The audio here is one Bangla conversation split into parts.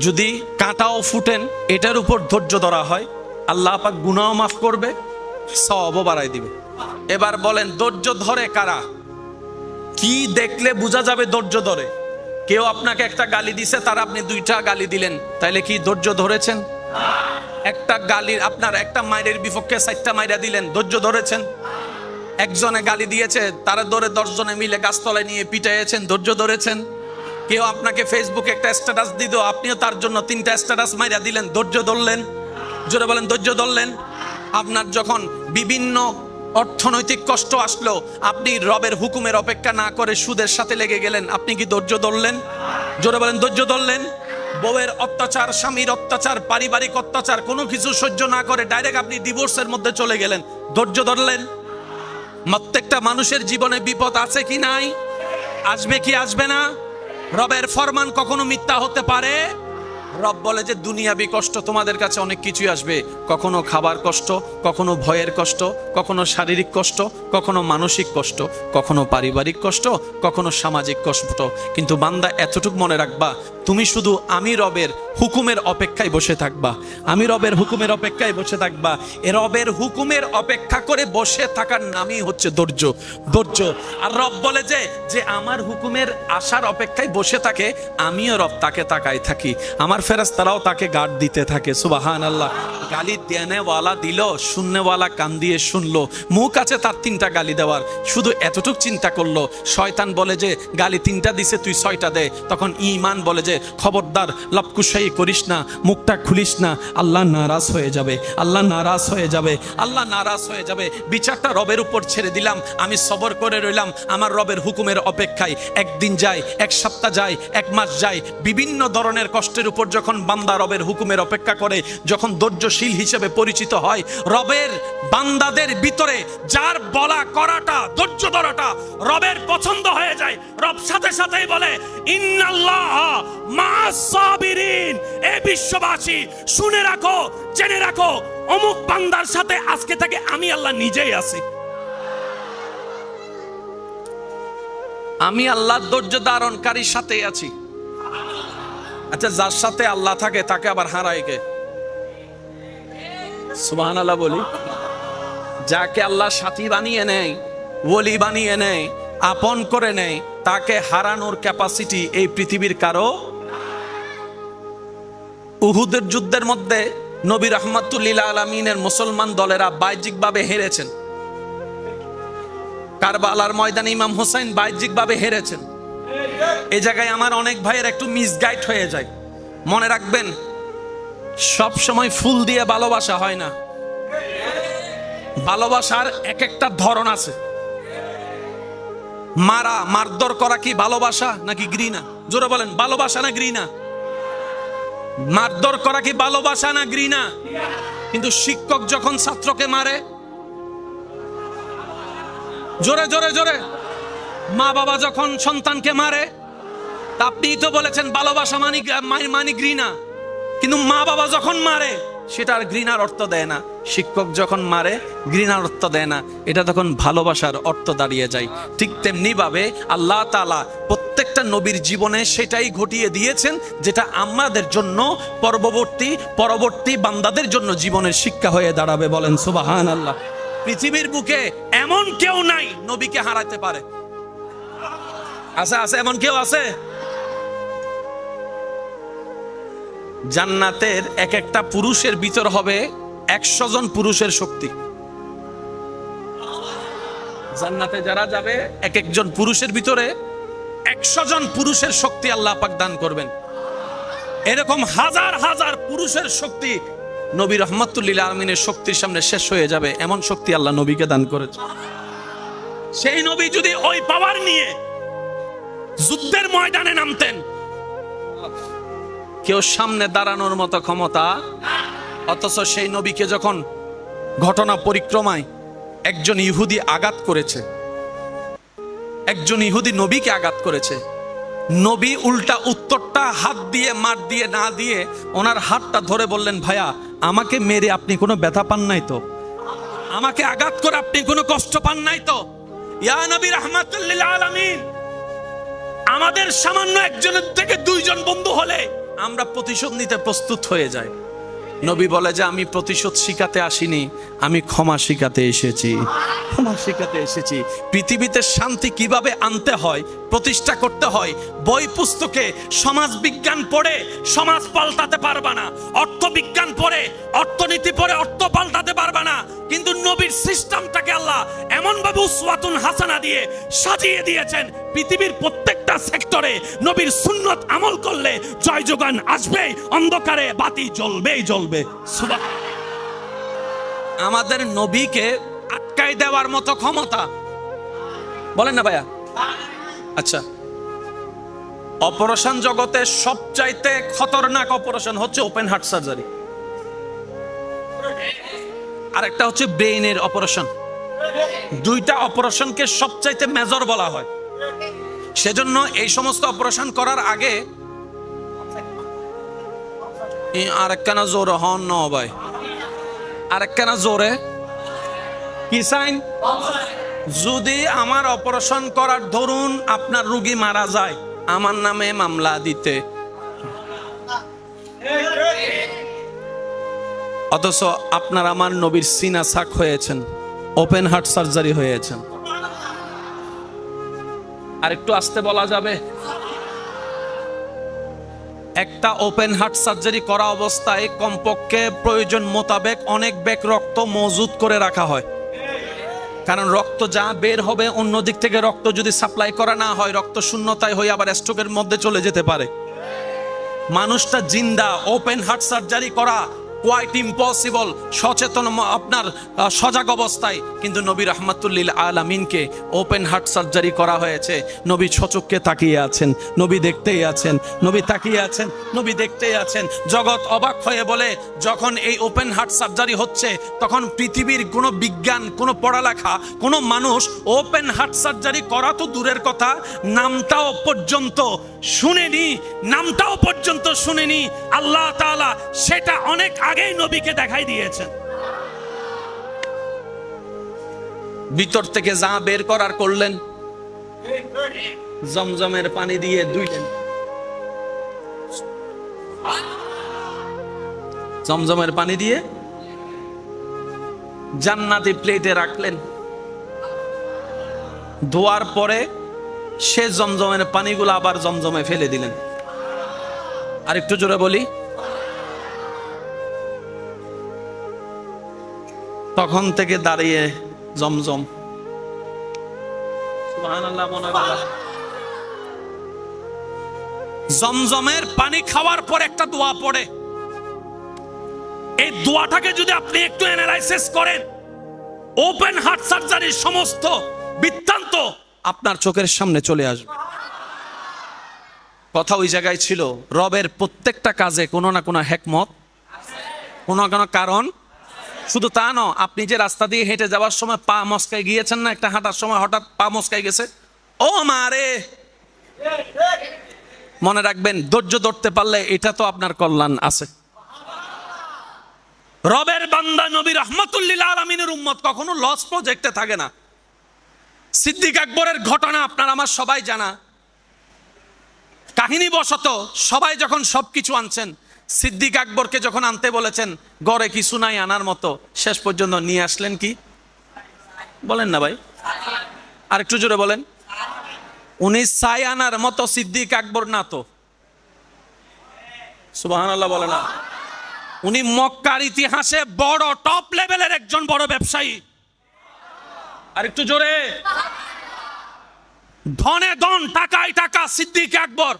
যদি কাঁটাও ফুটেন এটার উপর ধৈর্য ধরা হয়, আল্লাহ পাক গুনাহও মাফ করবে, সওয়াবও বাড়াই দিবে। এবার বলেন ধৈর্য ধরে কারা? কি দেখলে বোঝা যাবে ধৈর্য ধরে? কেউ আপনাকে একটা গালি দিছে, তার আপনি 2টা গালি দিলেন, তাইলে কি ধৈর্য ধরেছেন? একটা গালির আপনার একটা মাইরের বিপক্ষে 4টা মাইরা দিলেন, ধৈর্য ধরেছেন? একজনে গালি দিয়েছে, তারা ধরে 10 জনে মিলে গাছতলায় নিয়ে পিটাইয়েছেন, ধৈর্য ধরেছেন? কেউ আপনাকে ফেসবুকে একটা স্ট্যাটাস দিল, আপনিও তার জন্য 3টা স্ট্যাটাস মাইরা দিলেন, ধৈর্য ধরলেন? জোরে বলেন, ধৈর্য ধরলেন? আপনার যখন বিভিন্ন অর্থনৈতিক কষ্ট আসলো, আপনি রবের হুকুমের অপেক্ষা না করে সুদের সাথে লেগে গেলেন, আপনি কি ধৈর্য ধরলেন? জোরে বলেন, ধৈর্য ধরলেন? বউয়ের অত্যাচার, স্বামীর অত্যাচার, পারিবারিক অত্যাচার, কোনো কিছু সহ্য না করে ডাইরেক্ট আপনি ডিভোর্সের মধ্যে চলে গেলেন, ধৈর্য ধরলেন? প্রত্যেকটা মানুষের জীবনে বিপদ আছে কি নাই? আসবে কি আসবে না? রবের ফরমান কখনো মিথ্যা হতে পারে? রব বলে যে দুনিয়াবি কষ্ট তোমাদের কাছে অনেক কিছুই আসবে, কখনো খাবার কষ্ট, কখনো ভয়ের কষ্ট, কখনো শারীরিক কষ্ট, কখনো মানসিক কষ্ট, কখনো পারিবারিক কষ্ট, কখনো সামাজিক কষ্ট। কিন্তু বান্দা এতটুকু মনে রাখবা, তুমি শুধু আমি রবের হুকুমের অপেক্ষায় বসে থাকবা, আমি রবের হুকুমের অপেক্ষায় বসে থাকবা। এ রবের হুকুমের অপেক্ষা করে বসে থাকার নামই হচ্ছে ধৈর্য। ধৈর্য। আর রব বলে যে আমার হুকুমের আশার অপেক্ষায় বসে থাকে, আমিও রব তাকে তাকায় থাকি, আমার ফেরেশতারাও তাকে গার্ড দিতে থাকে। সুবহানাল্লাহ। গালি দেনেওয়ালা দিল, শুননেওয়ালা কান দিয়ে শুনলো। মুখ আছে তার 3টা গালি দেওয়ার, শুধু এতটুক চিন্তা করলো। শয়তান বলে যে গালি 3টা দিছে, তুই 6টা দে। তখন ঈমান বলে যে খবরদার, লপকুশাই করিস না, মুখটা খুলিস না, আল্লাহ নারাজ হয়ে যাবে, আল্লাহ নারাজ হয়ে যাবে, আল্লাহ নারাজ হয়ে যাবে। বিচারটা রবের উপর ছেড়ে দিলাম, আমি সবর করে রইলাম আমার রবের হুকুমের অপেক্ষায়। একদিন যায়, 1 সপ্তাহ যায়, 1 মাস যায়, বিভিন্ন ধরনের কষ্টের উপর যখন বান্দা রবের হুকুমের অপেক্ষা করে, যখন ধৈর্যশীল হিসেবে পরিচিত হয়, রবের বান্দাদের ভিতরে যার বলা করাটা, ধৈর্য ধরাটা রবের পছন্দ হয়ে যায়, রব সাথে সাথেই বলে ইন্নাল্লাহ মা'আস সাবিরিন। এ বিশ্ববাসী শুনে রাখো, জেনে রাখো, অমুক বান্দার সাথে আজকে থেকে আমি আল্লাহ নিজেই আছি। আমি আল্লাহ ধৈর্য ধারণকারীর সাথেই আছি। আচ্ছা, যার সাথে আল্লাহ থাকে তাকে আবার হারায় কে? সুবহানাল্লাহ বলি। যাকে আল্লাহ সাথী বানিয়ে নেয়, ওলি বানিয়ে নেয়, আপন করে নেয়, তাকে হারানোর ক্যাপাসিটি এই পৃথিবীর কারো। উহুদের যুদ্ধের মধ্যে নবী রাহমাতুল্লিল আলামিনের মুসলমান দলেরা বাহ্যিকভাবে হেরেছেন। কারবালার ময়দানে ইমাম হোসেন বাহ্যিকভাবে হেরেছেন। এই জায়গায় আমার অনেক ভাইয়ের একটু মিসগাইড হয়ে যায়। মনে রাখবেন, সব সময় ফুল দিয়ে ভালোবাসা হয় না। ভালোবাসার এক একটা ধরন আছে। মারধর করা কি ভালোবাসা নাকি ঘৃণা? জোরে বলেন, ভালোবাসা না ঘৃণা? মারধর করা কি ভালোবাসা না ঘৃণা? কিন্তু শিক্ষক যখন ছাত্রকে মারে, জোরে জোরে জোরে, মা বাবা যখন সন্তানকে মারে, তা আপনিই তো বলেছেন ভালোবাসা মানি ঘৃণা। কিন্তু মা বাবা যখন মারে সেটা আর ঘৃণার অর্থ দেয় না। শিক্ষক যখন মারে ঘৃণার অর্থ দেয় না, এটা তখন ভালোবাসার অর্থ দাঁড়িয়ে যায়। ঠিক তেমনি ভাবে আল্লাহ তাআলা প্রত্যেকটা নবীর জীবনে সেটাই ঘটিয়ে দিয়েছেন, যেটা আমাদের জন্য পরবর্তী বান্দাদের জন্য জীবনের শিক্ষা হয়ে দাঁড়াবে। বলেন সুবহানাল্লাহ। পৃথিবীর বুকে এমন কেউ নাই নবীকে হারাতে পারে। আছে? আছে এমন কেউ আছে? জান্নাতের এক একটা পুরুষের ভিতর হবে 100 জন পুরুষের শক্তি। জান্নাতে যারা যাবে এক একজন পুরুষের ভিতরে 100 জন পুরুষের শক্তি আল্লাহ পাক দান করবেন। এরকম হাজার হাজার পুরুষের শক্তি নবী রাহমাতুল্লিল আলামিনের শক্তির সামনে শেষ হয়ে যাবে, এমন শক্তি আল্লাহ নবীকে দান করেছে। সেই নবী যদি ওই পাওয়ার নিয়ে যুদ্ধের ময়দানে নামতেন, কেউ সামনে দাঁড়ানোর মতো ক্ষমতা। অথচ সেই নবীকে যখন ঘটনা পরিক্রমায় একজন ইহুদি আঘাত করেছে, একজন ইহুদি নবীকে আঘাত করেছে, নবী উল্টা উত্তরটা হাত দিয়ে মার দিয়ে না দিয়ে ওনার হাতটা ধরে বললেন, ভাইয়া আমাকে মেরে আপনি কোনো ব্যথা পান নাই তো? আমাকে আঘাত করে আপনি কোনো কষ্ট পান নাই তো? ইয়া নবী রাহমাতুল লিল আলামিন, আমাদের সামান্য একজনের থেকে 2 জন বন্ধু হলে আমরা প্রতিশোধ নিতে প্রস্তুত হয়ে যাই। নবী বলে যে আমি প্রতিশোধ শিখাতে আসিনি, আমি ক্ষমা শিখাতে এসেছি। ক্ষমা শিখাতে এসেছি। পৃথিবীতে শান্তি কিভাবে আনতে হয়, প্রতিষ্ঠা করতে হয়, বই পুস্তকে সমাজ বিজ্ঞান পড়ে সমাজ পাল্টাতে পারবা না, অর্থবিজ্ঞান পড়ে অর্থনীতি পড়ে অর্থ পাল্টাতে পারবা না। কিন্তু নবীর সিস্টেমটাকে আল্লাহ এমন ভাবে উসওয়াতুন হাসানা দিয়ে সাজিয়ে দিয়েছেন, পৃথিবীর প্রত্যেকটা সেক্টরে নবীর সুন্নত আমল করলে জয় যোগান আসবে, অন্ধকারে বাতি জ্বলবেই জ্বলবে। আমাদের নবীকে আটকাই দেওয়ার মতো ক্ষমতা, বলেন না ভাইয়া? আচ্ছা, অপারেশন জগতে সবচাইতে খতরনাক অপারেশন হচ্ছে ওপেন হার্ট সার্জারি, আর একটা হচ্ছে ব্রেইনের অপারেশন। দুইটা অপারেশনকে সবচাইতে মেজর বলা হয়। সেজন্য এই সমস্ত অপারেশন করার আগে আরেকখানা জোরে হন ন ভাই, আরেকখানা জোরে কি সাইন? যদি আমার অপারেশন করার ধরুন আপনার রোগী মারা যায়, আমার নামে মামলা দিতে, অথচ আপনার আমার নবীর সিনা সাক হয়েছেন, ওপেন হার্ট সার্জারি হয়েছেন। আর একটু আস্তে বলা যাবে? একটা ওপেন হার্ট সার্জারি করা অবস্থায় কমপক্ষে প্রয়োজন মোতাবেক অনেক ব্যাগ রক্ত মজুত করে রাখা হয়। কারণ রক্ত যা বের হবে, অন্য দিক থেকে রক্ত যদি সাপ্লাই করা না হয়, রক্ত শূন্যতায় হয়ে আবার স্ট্রোকের মধ্যে চলে যেতে পারে। মানুষটা জিন্দা, ওপেন হার্ট সার্জারি করা কোয়াইট ইম্পসিবল, সচেতন আপনার সজাগ অবস্থায়। কিন্তু নবী রাহমাতুল আলামিনকে ওপেন হার্ট সার্জারি করা হয়েছে। নবী সচক্ষে তাকিয়ে আছেন, নবী দেখতেই আছেন, নবী তাকিয়ে আছেন, নবী দেখতেই আছেন। জগৎ অবাক হয়ে বলে, যখন এই ওপেন হার্ট সার্জারি হচ্ছে তখন পৃথিবীর কোনো বিজ্ঞান, কোনো পড়ালেখা, কোনো মানুষ ওপেন হার্ট সার্জারি করা তো দূরের কথা, নামটাও পর্যন্ত শুনেনি, নামটাও পর্যন্ত শুনেনি। আল্লাহ তাআলা সেটা অনেক আগেই নবীকে দেখাই দিয়েছেন। ভিতর থেকে যা বের করার করলেন, জমজমের পানি দিয়ে ধুইলেন, জমজমের পানি দিয়ে জান্নাতি প্লেটে রাখলেন। ধোয়ার পরে সে জমজমের পানিগুলো আবার জমজমে ফেলে দিলেন। আর একটু জোরে বলি, তখন থেকে দাঁড়িয়ে জমজম, সুবহানাল্লাহ, মনে হয় জমজমের পানি খাওয়ার পর একটা দোয়া পড়ে। এই দোয়াটাকে যদি আপনি একটু অ্যানালাইসিস করেন, ওপেন হার্ট সার্জারির সমস্ত বৃত্তান্ত আপনার চোখের সামনে চলে আসবে। কথা ওই জায়গায় ছিল, রবের প্রত্যেকটা কাজে কোনো না কোনো হিকমত, কোনো না কোনো কারণ। শুধু তা নয়, আপনি যে রাস্তা দিয়ে হেঁটে যাওয়ার সময় পা মস্কায় গিয়েছেন না, একটা হাঁটার সময় হঠাৎ পা মস্কায় গেছে, ও মারে, মনে রাখবেন ধৈর্য ধরতে পারলে এটা তো আপনার কল্যাণ আছে। রবের বান্দা নবী রাহমাতুল লিল আলামিনের উম্মত কখনো লস প্রজেক্টে থাকে না। সিদ্দিক আকবরের ঘটনা আপনার আমার সবাই জানা। কাহিনী বশত সবাই যখন সবকিছু আনছেন, সিদ্দিক আকবরকে যখন আনতে বলেছেন, গড়ে কিছু নাই আনার মতো, শেষ পর্যন্ত নিয়ে আসলেন কি? বলেন না ভাই, আর একটু জোরে বলেন। উনি ছাই আনার মতো সিদ্দিক আকবর না তো, সুবহানাল্লাহ বলে না। উনি মক্কার ইতিহাসে বড় টপ লেভেলের একজন বড় ব্যবসায়ী। আর একটু জোরে, ধনে ধন, টাকায় টাকা সিদ্দিক আকবর।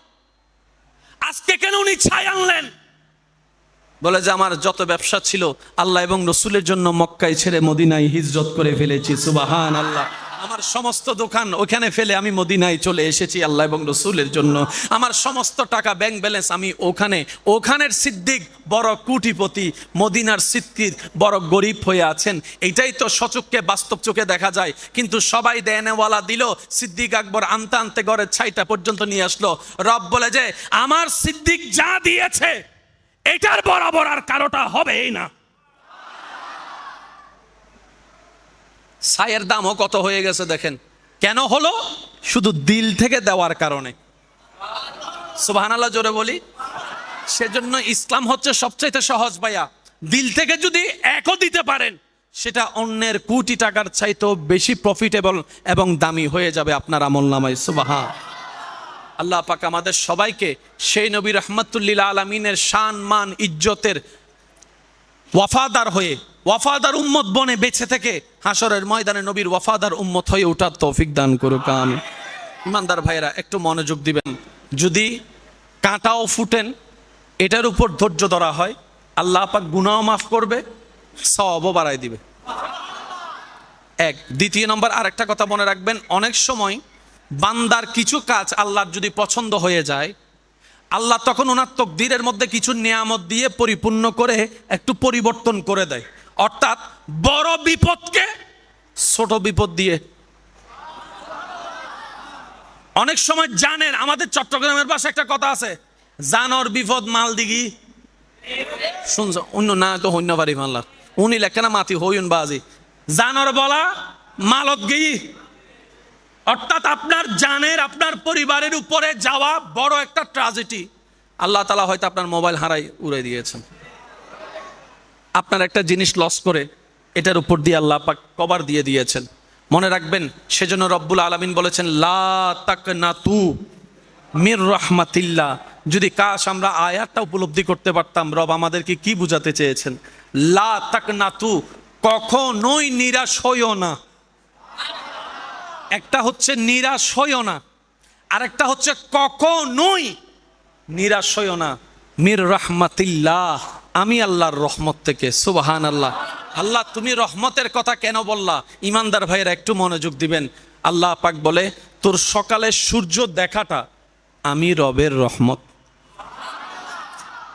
আজকে কেন উনি ছাই আনলেন? বলে যে আমার যত ব্যবসা ছিল আল্লাহ এবং রসুলের জন্য মক্কায় ছেড়ে মদিনায় হিজরত করে ফেলেছি, সুবহানাল্লাহ। আমার সমস্ত দোকান ওখানে ফেলে আমি মদিনায় চলে এসেছি আল্লাহ এবং রসুলের জন্য। আমার সমস্ত টাকা ব্যাংক ব্যালেন্স আমি ওখানে, ওখানের সিদ্দিক বড় কোটিপতি, মদিনার সিদ্দিক বড় গরিব হয়ে আছেন। এইটাই তো সচক্ষে বাস্তব চোখে দেখা যায়। কিন্তু সবাই দেনেওয়ালা দিল, সিদ্দিক আকবর আনতে আনতে ঘরের ছাইটা পর্যন্ত নিয়ে আসলো। রব বলে যে আমার সিদ্দিক যা দিয়েছে এটার বরাবর আর কারোটা হবেই না। ছাইয়ের দামও কত হয়ে গেছে দেখেন। কেন হলো? শুধু দিল থেকে দেওয়ার কারণে। সুবহানাল্লাহ জোরে বলি। সেজন্য ইসলাম হচ্ছে সবচাইতে সহজ ভাইয়া। দিল থেকে যদি একও দিতে পারেন, সেটা অন্যের কোটি টাকার চাইতেও বেশি প্রফিটেবল এবং দামি হয়ে যাবে আপনার আমলনামায়। সুবহান আল্লাহ পাক আমাদের সবাইকে সেই নবী রহমাতুল্লিল আলামিনের শান মান ইজ্জতের ওয়াফাদার হয়ে, ওয়াফাদার উম্মত বনে বেঁচে থেকে হাসরের ময়দানে নবীর ওয়াফাদার উম্মত হয়ে ওঠার তৌফিক দান করুক আমিন। ইমানদার ভাইয়েরা একটু মনোযোগ দিবেন। যদি কাঁটাও ফুটেন, এটার উপর ধৈর্য ধরা হয়, আল্লাহ পাক গুনাহ মাফ করবে, সওয়াবও বাড়ায় দিবে। এক। দ্বিতীয় নম্বর আরেকটা কথা মনে রাখবেন, অনেক সময় বান্দার কিছু কাজ আল্লাহর যদি পছন্দ হয়ে যায়, আল্লাহ তখন ওনার তকদিরের মধ্যে কিছু নিয়ামত দিয়ে পরিপূর্ণ করে একটু পরিবর্তন করে দেয়। অর্থাৎ বড় বিপদকে ছোট বিপদ দিয়ে। অনেক সময় জানেন, আমাদের চট্টগ্রামের পাশে একটা কথা আছে, জানর বিপদ মাল দিঘি শুনছ অন্য না তো হইন্য পারি মাল্লা উনি লেখে না মাতি হইন বাজি জানর বলা মালত গি। অর্থাৎ আপনার জানের, আপনার পরিবারের উপরে যাওয়া বড় একটা ট্র্যাজেডি। আল্লাহ তাআলা হয়তো আপনার মোবাইল হারাই উড়ে দিয়েছেন, আপনার একটা জিনিস লস করে এটার উপর দিয়ে আল্লাহ পাক কভার দিয়ে দিয়েছেন। মনে রাখবেন, সেজন্য রব্বুল আলামিন বলেছেন লা তাকনাতু মির রাহমাতিল্লাহ। যদি কাশ আমরা আয়াতটা উপলব্ধি করতে পারতাম, রব আমাদেরকে কি বুঝাতে চেয়েছেন। লা তাকনাতু, কখনোই নিরাশ হইও না। একটা হচ্ছে নিরাশ হইও না, আরেকটা হচ্ছে কখনোই নিরাশ হইও না। মির রাহমাতিল্লাহ, আমি আল্লাহর রহমত থেকে। সুবহান আল্লাহ। আল্লাহ তুমি রহমতের কথা কেন বললা? ইমানদার ভাইয়েরা একটু মনোযোগ দিবেন। আল্লাহ পাক বলে, তোর সকালে সূর্য দেখাটা আমি রবের রহমত।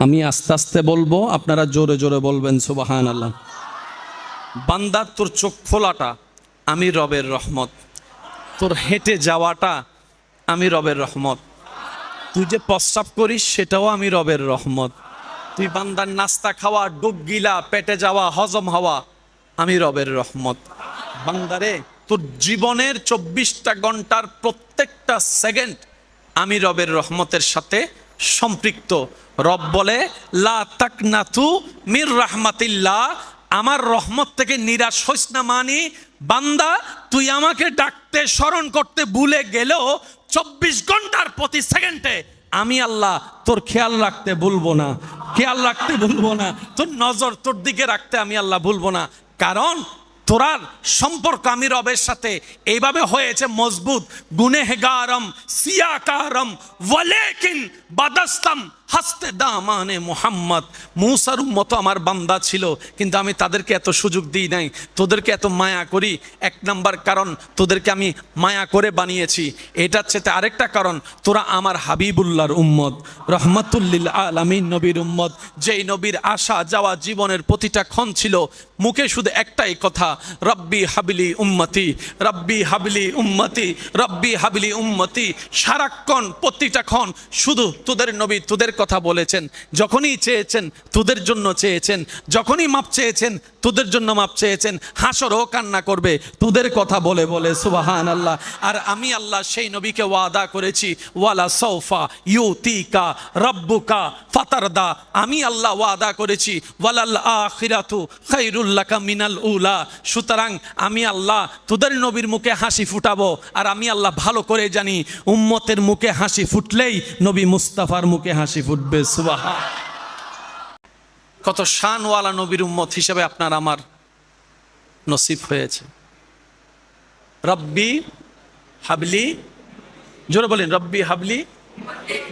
আমি আস্তে আস্তে বলবো, আপনারা জোরে জোরে বলবেন সুবহান আল্লাহ। বান্দা তোর চোখ খোলাটা আমি রবের রহমত, তোর হেঁটে যাওয়াটা আমি রবের রহমত, তুই যে প্রস্রাব করিস সেটাও আমি রবের রহমত, তুই বান্দার নাস্তা খাওয়া, ডুব গিলা, পেটে যাওয়া, হজম হওয়া আমি রবের রহমত। বান্দারে তোর জীবনের 24টা ঘন্টার প্রত্যেকটা সেকেন্ড আমি রবের রহমতের সাথে সম্পৃক্ত। রব বলে লা তাকনাতু মির রাহমাতিল্লাহ, আমার রহমত থেকে নিরাশ হইস না। মানি বান্দা তুই আমাকে ডাকতে স্মরণ করতে ভুলে গেলেও 24 ঘন্টার প্রতি সেকেন্ডে আমি আল্লাহ তোর খেয়াল রাখতে ভুলবো না, খেয়াল রাখতে ভুলবো না, তোর নজর তোর দিকে রাখতে আমি আল্লাহ ভুলবো না। কারণ তোরার সম্পর্ক আমি রবের সাথে এইভাবে হয়েছে মজবুত। গুনেহগারম সিয়াকারম ওয়ালেকিন বাদাস্তাম হাসতে দামানে মুহাম্মদ। মুসার উম্মত আমার বান্দা ছিল, কিন্তু আমি তাদেরকে এত সুযোগ দিই নাই। তোদেরকে এত মায়া করি, এক নাম্বার কারণ তোদেরকে আমি মায়া করে বানিয়েছি। এটার চেয়ে আরেকটা কারণ, তোরা আমার হাবিবুল্লাহর উম্মত, রহমাতুল্লিল আলামিন নবীর উম্মত। যেই নবীর আসা যাওয়া জীবনের প্রতিটা ক্ষণ ছিল মুখে শুধু একটাই কথা, রব্বি হাবলি উম্মতি, রব্বি হাবলি উম্মতি, রব্বি হাবলি উম্মতি। সারাক্ষণ প্রতিটা ক্ষণ শুধু তোদের নবী তোদের কথা বলেছেন। যখনই চেয়েছেন তোদের জন্য চেয়েছেন, যখনই মাপ চেয়েছেন তোদের জন্য মাপ চেয়েছেন। হাসরও কান্না করবে তোদের কথা বলে বলে। সুবহান আল্লাহ। আর আমি আল্লাহ সেই নবীকে ওয়াদা করেছি, ওয়ালা সৌফা ইউতিকা রব্বুকা ফাতারদা। আমি আল্লাহ ওয়াদা করেছি, ওয়ালাল আখিরাতু খায়রুল লাকা মিনাল উলা। সুতরাং আমি আল্লাহ তোদের নবীর মুখে হাসি ফুটাবো। আর আমি আল্লাহ ভালো করে জানি, উম্মতের মুখে হাসি ফুটলেই নবী মুস্তাফার মুখে হাসি ফুটবে। সুবহান। কত শানওয়ালা নবীর উম্মত হিসেবে আপনার আমার নসিব হয়েছে। রব্বি হাবলি, জোরে বলেন রব্বি হাবলি।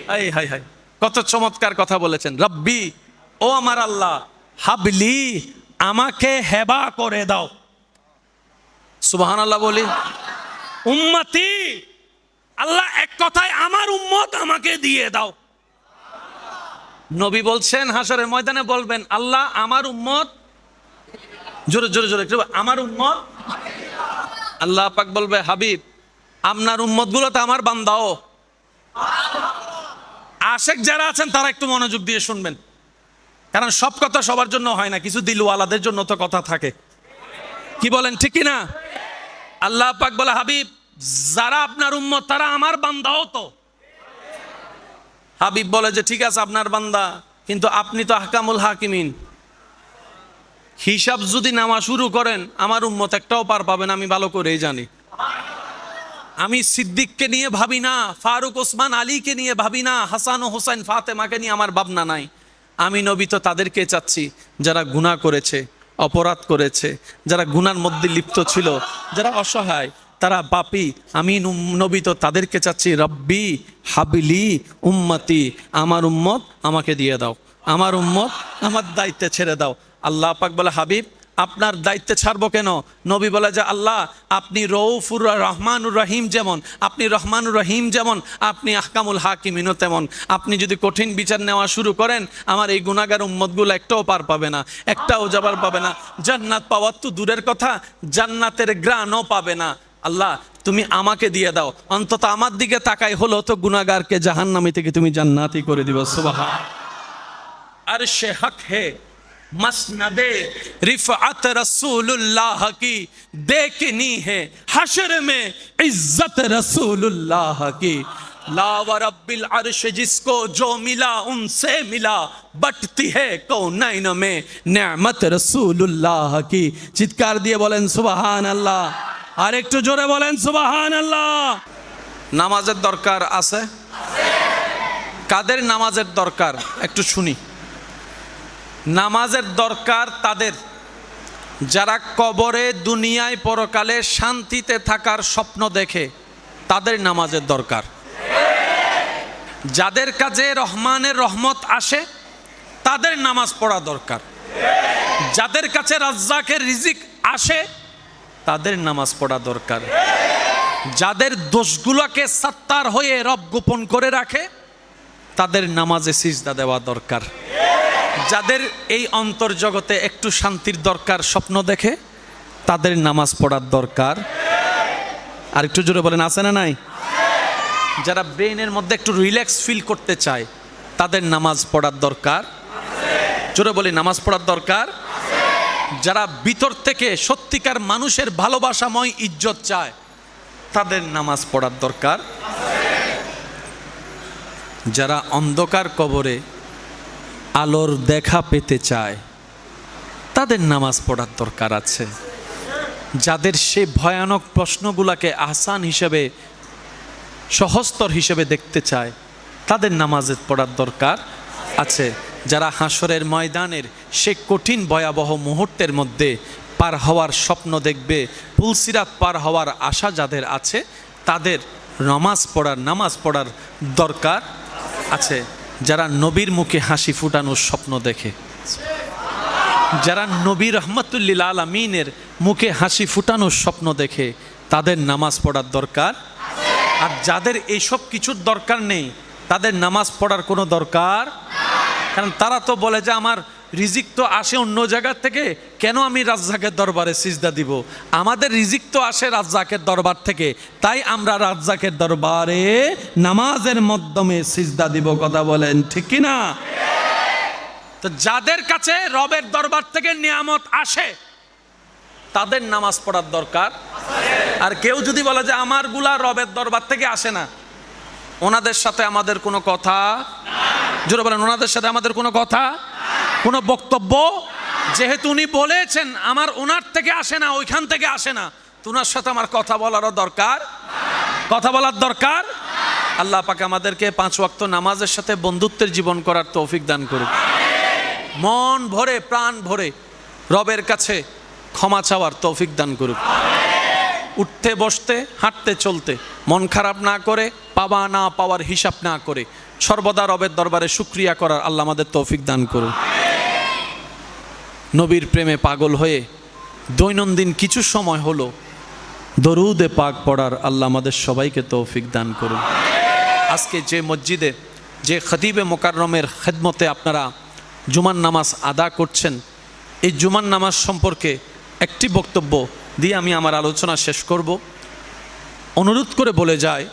হাই হাই হাই, কত চমৎকার কথা বলেছেন। রব্বি, ও আমার আল্লাহ, হাবলি, আমাকে হেবা করে দাও। সুবহানাল্লাহ বলি। উম্মতি, আল্লাহ এক কথায় আমার উম্মত আমাকে দিয়ে দাও। নবী বলছেন হাসরের ময়দানে বলবেন, আল্লাহ আমার উম্মত, জোরে জোরে জোরে আমার উম্মত। আল্লাহ পাক বলবে, হাবিব আপনার উম্মত গুলো তো আমার বান্দাও। আশেক যারা আছেন তারা একটু মনোযোগ দিয়ে শুনবেন, কারণ সব কথা সবার জন্য হয় না, কিছু দিলওয়ালাদের জন্য তো কথা থাকে। কি বলেন ঠিক কি না? আল্লাহ পাক বলে, হাবিব যারা আপনার উম্মত তারা আমার বান্দাও তো। হাবিব বলে যে ঠিক আছে আপনার বান্দা, কিন্তু আপনি তো আহকামুল হাকিমিন, হিসাব যদি নেওয়া শুরু করেন আমার উম্মত একটাও পার পাবে না, আমি ভালো করেই জানি। আমি সিদ্দিককে নিয়ে ভাবি না, ফারুক ওসমান আলীকে নিয়ে ভাবি না, হাসান ও হোসেন ফাতেমাকে নিয়ে আমার ভাবনা নাই। আমি নবী তো তাদেরকে চাচ্ছি যারা গুনাহ করেছে, অপরাধ করেছে, যারা গুনার মধ্যে লিপ্ত ছিল, যারা অসহায়, তারা পাপী। আমি নবী তো তাদেরকে চাচ্ছি, রব্বি হাবিলি উম্মতি, আমার উম্মত আমাকে দিয়ে দাও, আমার উম্মত আমার দায়িত্বে ছেড়ে দাও। আল্লাহ পাক বলে, হাবিব আপনার দায়িত্বে ছাড়বো কেন? নবী বলে যে আল্লাহ আপনি রউফুর রহমানুর রহিম যেমন, আপনি রহমানুর রহিম যেমন, আপনি আহকামুল হাকিমিনও তেমন। আপনি যদি কঠিন বিচার নেওয়া শুরু করেন আমার এই গুনাহগার উম্মতগুলো একটাও পার পাবে না, একটাও যাবার পাবে না। জান্নাত পাওয়ার তো দূরের কথা, জান্নাতের গ্রাণও পাবে না। আল্লাহ তুমি আমাকে দিয়ে দাও, অন্তত আমার দিকে তাকাই হলো তো গুনাহগারকে জাহান্নামী থেকে তুমি জান্নাতি করে দিবা। সুবহান। আরশে হক হে मसनदे रिफअत रसूलुल्लाह की देखनी है, हशर में इज्जत रसूलुल्लाह की। ला व रब्बिल अर्श जिसको जो मिला उनसे मिला, बटती है कौनैन में नेमत रसूलुल्लाह की। चित्कार दिए बोलें सुबहान अल्लाह, और एकटू जोरे बोलें सुबहान अल्लाह। नामाजेर दरकार आछे? कादेर नामाजेर दरकार एकटू शुनी। নামাজের দরকার তাদের যারা কবরে দুনিয়ায় পরকালে শান্তিতে থাকার স্বপ্ন দেখে, তাদের নামাজের দরকার। যাদের কাছে রহমানের রহমত আসে তাদের নামাজ পড়া দরকার। যাদের কাছে রাজ্জাকের রিজিক আসে তাদের নামাজ পড়া দরকার। যাদের দোষগুলোকে সাত্তার হয়ে রব গোপন করে রাখে তাদের নামাজে সিজদা দেওয়া দরকার। যাদের এই অন্তর্জগতে একটু শান্তির দরকার, স্বপ্ন দেখে, তাদের নামাজ পড়ার দরকার। আর একটু জোরে বলেন আছে না নাই? যারা ব্রেনের মধ্যে একটু রিল্যাক্স ফিল করতে চায় তাদের নামাজ পড়ার দরকার। জোরে বলি নামাজ পড়ার দরকার। যারা ভিতর থেকে সত্যিকার মানুষের ভালোবাসাময় ইজ্জত চায় তাদের নামাজ পড়ার দরকার। যারা অন্ধকার কবরে আলোর দেখা পেতে চায় তাদের নামাজ পড়ার দরকার আছে। যাদের সে ভয়ানক প্রশ্নগুলোকে আহসান হিসেবে, সহজতর হিসেবে দেখতে চায় তাদের নামাজের পড়ার দরকার আছে। যারা হাসরের ময়দানের সে কঠিন ভয়াবহ মুহূর্তের মধ্যে পার হওয়ার স্বপ্ন দেখবে, পুলসিরাত পার হওয়ার আশা যাদের আছে তাদের নামাজ পড়ার দরকার আছে। যারা নবীর মুখে হাসি ফুটানোর স্বপ্ন দেখে, যারা নবী রহমতুল্লিল আলামিনের মুখে হাসি ফুটানোর স্বপ্ন দেখে তাদের নামাজ পড়ার দরকার। আর যাদের এইসব কিছুর দরকার নেই তাদের নামাজ পড়ার কোনো দরকার, কারণ তারা তো বলে যে আমার রিজিক তো আসে অন্য জায়গা থেকে, কেন আমি রাজ্জাকের দরবারে সিজদা দিব? আমাদের রিজিক তো আসে রাজ্জাকের দরবার থেকে, তাই আমরা রাজ্জাকের দরবারে নামাজের মাধ্যমে সিজদা দিব। কথা বলেন ঠিক কি না? তো যাদের কাছে রবের দরবার থেকে নিয়ামত আসে তাদের নামাজ পড়ার দরকার। আর কেউ যদি বলে যে আমার গুলা রবের দরবার থেকে আসে না, ওনাদের সাথে আমাদের কোনো কথা, জোরে বলেন ওনাদের সাথে আমাদের কোনো কথা, কোনো বক্তব্য, যেহেতু উনি বলেছেন আমার ওনার থেকে আসে না, ওইখান থেকে আসে না, ওনার সাথে আমার কথা বলারও দরকার, কথা বলার দরকার। আল্লাহ পাক আমাদেরকে 5 ওয়াক্ত নামাজের সাথে বন্ধুত্বের জীবন করার তৌফিক দান করুক। মন ভরে প্রাণ ভরে রবের কাছে ক্ষমা চাওয়ার তৌফিক দান করুক। উঠতে বসতে হাঁটতে চলতে মন খারাপ না করে, পাওয়া না পাওয়ার হিসাব না করে সর্বদা রবের দরবারে শুকরিয়া করার আল্লাহ আমাদের তৌফিক দান করুন। নবীর প্রেমে পাগল হয়ে দৈনন্দিন কিছু সময় হলো দরুদে পাক পড়ার আল্লাহ আমাদের সবাইকে তৌফিক দান করুন। আজকে যে মসজিদে যে খতিবে মোকাররমের খেদমতে আপনারা জুমার নামাজ আদা করছেন, এই জুমার নামাজ সম্পর্কে একটি বক্তব্য দিয়ে আমি আমার আলোচনা শেষ করব। অনুরোধ করে বলে যায়,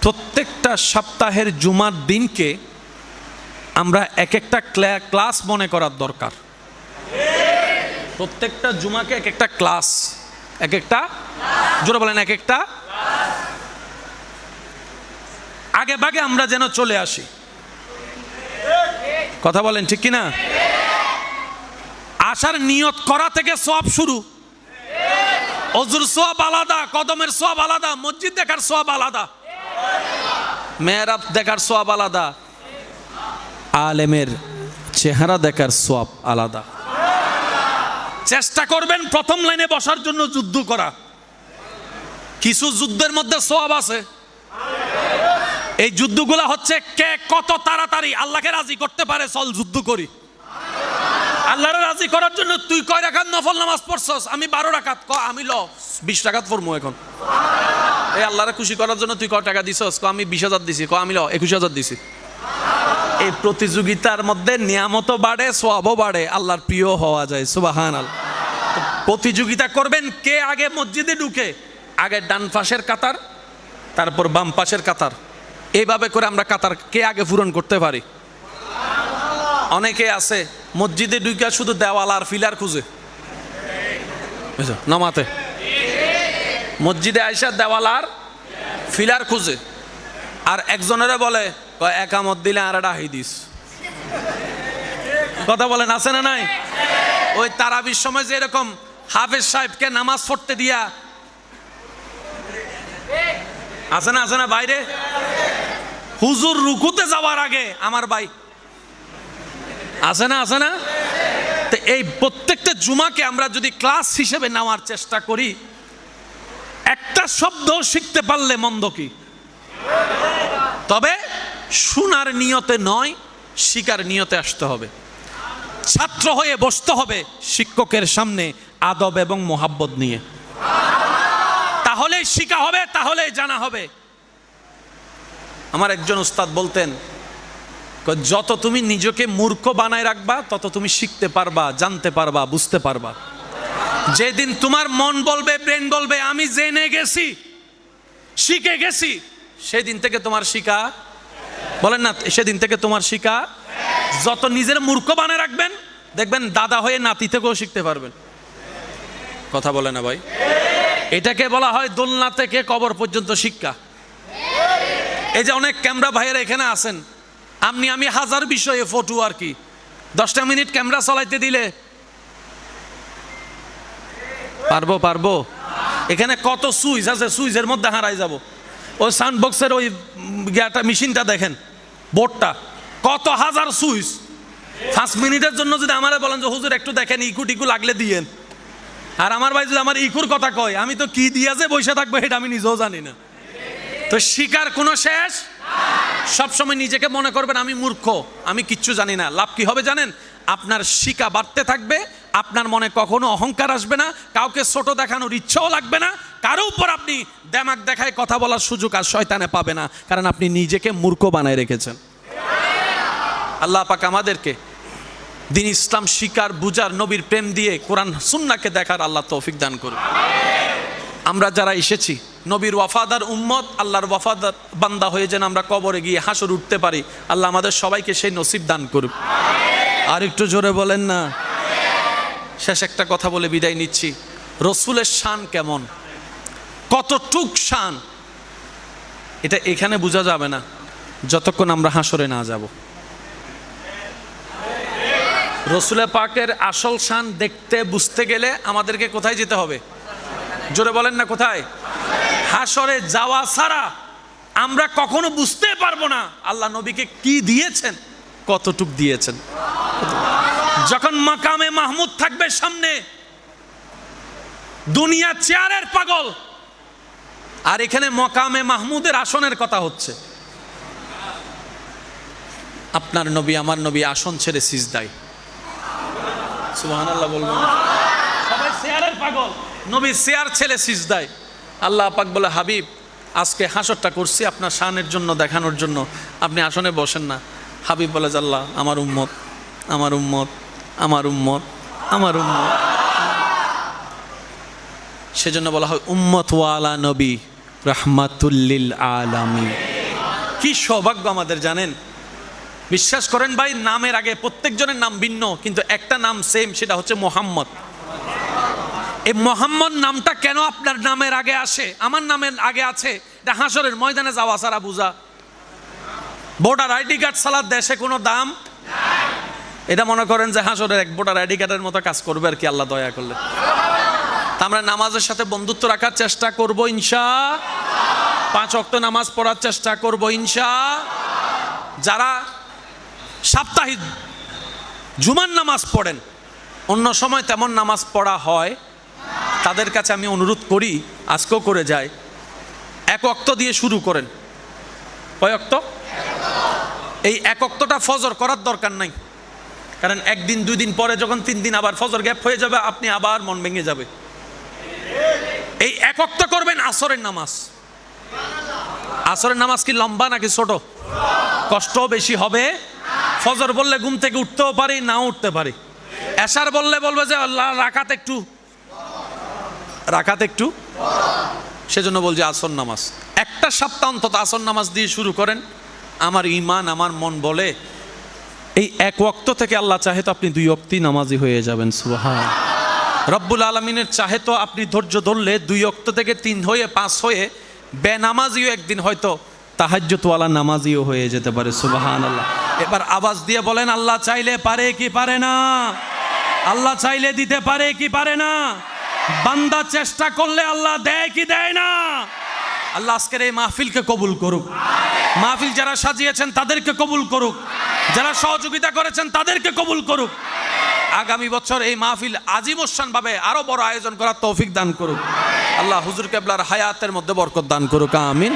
প্রত্যেকটা সপ্তাহের জুমার দিনকে আমরা এক একটা ক্লাস মনে করার দরকার। প্রত্যেকটা জুমাকে এক একটা ক্লাস, এক একটা, জোরে বলেন এক একটা, আগে ভাগে আমরা যেন চলে আসি। কথা বলেন ঠিক কিনা? আসার নিয়ত করা থেকে সওয়াব শুরু। অজুর সওয়াব আলাদা, কদমের সওয়াব আলাদা, মসজিদ দেখার সওয়াব আলাদা, মেহরাব দেখার সওয়াব আলাদা, আলেমের চেহারা দেখার সওয়াব আলাদা। চেষ্টা করবেন প্রথম লাইনে বসার জন্য যুদ্ধ করা। কিছু যুদ্ধের মধ্যে সওয়াব আছে। এই যুদ্ধগুলা হচ্ছে কে কত তাড়াতাড়ি আল্লাহকে রাজি করতে পারে। চল যুদ্ধ করি। আল্লাহরে রাজি করার জন্য তুই কয় রাকাত নফল নামাজ পড়ছস? আমি 12 রাকাত। ক আমি 20 রাকাত পড়মু এখন। এই আল্লাহরে খুশি করার জন্য তুই কয় টাকা দিছস? ক আমি 20,000 দিছি। ক আমি 21,000 দিছি। এই প্রতিযোগিতার মধ্যে নিয়ামতও বাড়ে, সওয়াবও বাড়ে, আল্লাহর প্রিয় হওয়া যায়। সুবহানাল্লাহ। প্রতিযোগিতা করবেন কে আগে মসজিদে ঢুকে, আগে ডান পাশের কাতার, তারপর বাম পাশের কাতার, এইভাবে করে আমরা কাতার কে আগে পূরণ করতে পারি। অনেকে আছে মসজিদে ঢুকে শুধু দেওয়াল আর ফিলার খুঁজে নামাতে, মসজিদে আইসা দেওয়াল আর ফিলার খুঁজে। আর একজনেরা বলে একামত দিলে আর একটা হাদিস। কথা বলেন আছে না নাই? ওই তারাবির সময় যে এরকম হাফেজ সাহেবকে নামাজ পড়তে দিয়া আছে না, আছে না বাইরে? হুজুর রুকুতে যাওয়ার আগে আমার ভাই আছে না, আছে না? তো এই প্রত্যেকটা জুমাকে আমরা যদি ক্লাস হিসেবে নেওয়ার চেষ্টা করি, একটা শব্দ শিখতে পারলে মন্দ কি? তবে শোনার নিয়তে নয়, শিকার নিয়তে আসতে হবে। ছাত্র হয়ে বসতে হবে শিক্ষকের সামনে আদব এবং মোহাব্বত নিয়ে। তাহলেই শিখা হবে, তাহলেই জানা হবে। আমার একজন উস্তাদ বলতেন, যত তুমি নিজেকে মূর্খ বানায় রাখবা তত তুমি শিখতে পারবা, জানতে পারবা, বুঝতে পারবা। যেদিন তোমার মন বলবে, ব্রেন বলবে আমি জেনে গেছি, শিখে গেছি, সেদিন থেকে তোমার শিখা, বলেন না, সেদিন থেকে তোমার শিখা। যত নিজের মূর্খ বানায় রাখবেন, দেখবেন দাদা হয়ে নাতি থেকেও শিখতে পারবেন। কথা বলে না ভাই? এটাকে বলা হয় দোলনা থেকে কবর পর্যন্ত শিক্ষা। এই যে অনেক ক্যামেরা ভাইয়েরা এখানে আছেন, আমি হাজার বিষয়ে ফটো আর কি 10টা মিনিট ক্যামেরা চালাইতে দিলে পারবো? এখানে কত সুইচ আছে, সুইচের মধ্যে হারাই যাব। ওই সাউন্ড বক্সের ওই মেশিনটা দেখেন, বোর্ডটা কত হাজার সুইচ। 5 মিনিটের জন্য যদি আমারে বলেন যে হুজুর একটু দেখেন ইকু টিকু লাগলে দিয়েন, আর আমার ভাই যদি আমার ইকুর কথা কয়, আমি তো কি দিয়া যে বসে থাকবো এটা আমি নিজেও জানি না। তো শিকার কোনো শেষ। সবসময় নিজেকে মনে করবেন আমি মূর্খ, আমি কিচ্ছু জানি না। লাভ কি হবে জানেন? আপনার শিকা বাড়তে থাকবে, আপনার মনে কখনো অহংকার আসবে না, কাউকে ছোট দেখানোর ইচ্ছাও লাগবে না, কারো উপর আপনি দেমাগ দেখায় কথা বলার সুযোগ আর শয়তানে পাবে না, কারণ আপনি নিজেকে মূর্খ বানায় রেখেছেন। আল্লাহ পাক আমাদেরকে দিন ইসলাম শিকার, বুজার, নবীর প্রেম দিয়ে কোরআন সুন্নাহকে দেখার আল্লাহ তৌফিক দান করুন। আমরা যারা এসেছি নবীর ওয়াফাদার উম্মত, আল্লাহর ওয়াফাদার বান্দা হয়ে যেন আমরা কবরে গিয়ে হাসর উঠতে পারি, আল্লাহ আমাদের সবাইকে সেই নসিব দান করুন। আর একটু জোরে বলেন না। শেষ একটা কথা বলে বিদায় নিচ্ছি। রসুলের শান কেমন, কতটুক শান, এটা এখানে বোঝা যাবে না যতক্ষণ আমরা হাসরে না যাব। রসুলের পাকের আসল শান দেখতে বুঝতে গেলে আমাদেরকে কোথায় যেতে হবে? জোরে বলেন না কোথায়? হাসরে যাওয়া ছাড়া আমরা কখনো বুঝতে পারবো না আল্লাহ নবীকে কি দিয়েছেন, কতটুক দিয়েছেন। যখন মাকামে মাহমুদ থাকবে সামনে, দুনিয়া চেয়ারের পাগল, আর এখানে মাকামে মাহমুদের আসনের কথা হচ্ছে। আপনার নবী আমার নবী আসন ছেড়ে সিজদায়, সুবহানাল্লাহ বলবেন। সবাই চেয়ারের পাগল, নবী চেয়ার ছেড়ে সিজদায়। আল্লাহ পাক বলে হাবিব আজকে হাসরটা করছি আপনার শানের জন্য, দেখানোর জন্য, আপনি আসনে বসেন না। হাবিব বলে আল্লাহ আমার উম্মত, আমার উম্মত, আমার উম্মত, আমার উম্মত। সেজন্য বলা হয় উম্মত ওয়ালা নবী রাহমাতুল্লিল আলামিন। কি সৌভাগ্য আমাদের জানেন। বিশ্বাস করেন ভাই, নামের আগে প্রত্যেকজনের নাম ভিন্ন, কিন্তু একটা নাম সেম, সেটা হচ্ছে মোহাম্মদ। এই মোহাম্মদ নামটা কেন আপনার নামের আগে আসে, আমার নামের আগে আছে? এটা হাসরের ময়দানে যাওয়া ছাড়া বুঝা। ভোটার আইডি কার্ড ছাড়া দেশে কোনো দাম নাই। এটা মনে করেন যে হাসরের এক ভোটার আইডি কার্ডের মতো কাজ করবে আর কি, আল্লাহ দয়া করলে। তা আমরা নামাজের সাথে বন্ধুত্ব রাখার চেষ্টা করব ইনশাআল্লাহ। 5 ওয়াক্ত নামাজ পড়ার চেষ্টা করব ইনশাআল্লাহ। যারা সাপ্তাহিক জুমার নামাজ পড়েন, অন্য সময় তেমন নামাজ পড়া হয়, তাদের কাছে আমি অনুরোধ করি, আজকেও করে যাই, 1 ওয়াক্ত দিয়ে শুরু করেন। কয় ওয়াক্ত? এই 1 ওয়াক্তটা ফজর করার দরকার নাই, কারণ 1 দিন 2 দিন পরে যখন 3 দিন আবার ফজর গ্যাপ হয়ে যাবে, আপনি আবার মন ভেঙে যাবে। এই 1 ওয়াক্ত করবেন আসরের নামাজ। আসরের নামাজ কি লম্বা নাকি ছোট? কষ্টও বেশি হবে। ফজর বললে ঘুম থেকে উঠতেও পারি, নাও উঠতে পারি। এশার বললে বলবে যে আল্লাহ রাকাত একটু, সেজন্য বলছি আসর নামাজ। একটা সপ্তাহ অন্তত আসর নামাজ দিয়ে শুরু করেন। আমার ঈমান, আমার মন বলে এই 1 ওয়াক্ত থেকে আল্লাহ চাহে তো আপনি 2 ওয়াক্তই নামাজি হয়ে যাবেন। সুবহান। রব্বুল আলামিনের চাহে তো আপনি ধৈর্য ধরলে 2 ওয়াক্ত থেকে 3 হয়ে 5 হয়ে বেনামাজিও একদিন হয়তো তাহাজ্জুদওয়ালা নামাজিও হয়ে যেতে পারে। সুবহানাল্লাহ। এবার আওয়াজ দিয়ে বলেন, আল্লাহ চাইলে পারে কি পারে না? আল্লাহ চাইলে দিতে পারে কি পারে না? বান্দা চেষ্টা করলে আল্লাহ দেয় কি দেয় না? আল্লাহ আজকের এই মাহফিলকে কবুল করুক। মাহফিল যারা সাজিয়েছেন তাদেরকে কবুল করুক, যারা সহযোগিতা করেছেন তাদেরকে কবুল করুক। আগামী বছর এই মাহফিল আজিমুসান ভাবে আরো বড় আয়োজন করার তৌফিক দান করুক। আল্লাহ হুজুর কেবলার হায়াতের মধ্যে বরকত দান করুক। আমিন।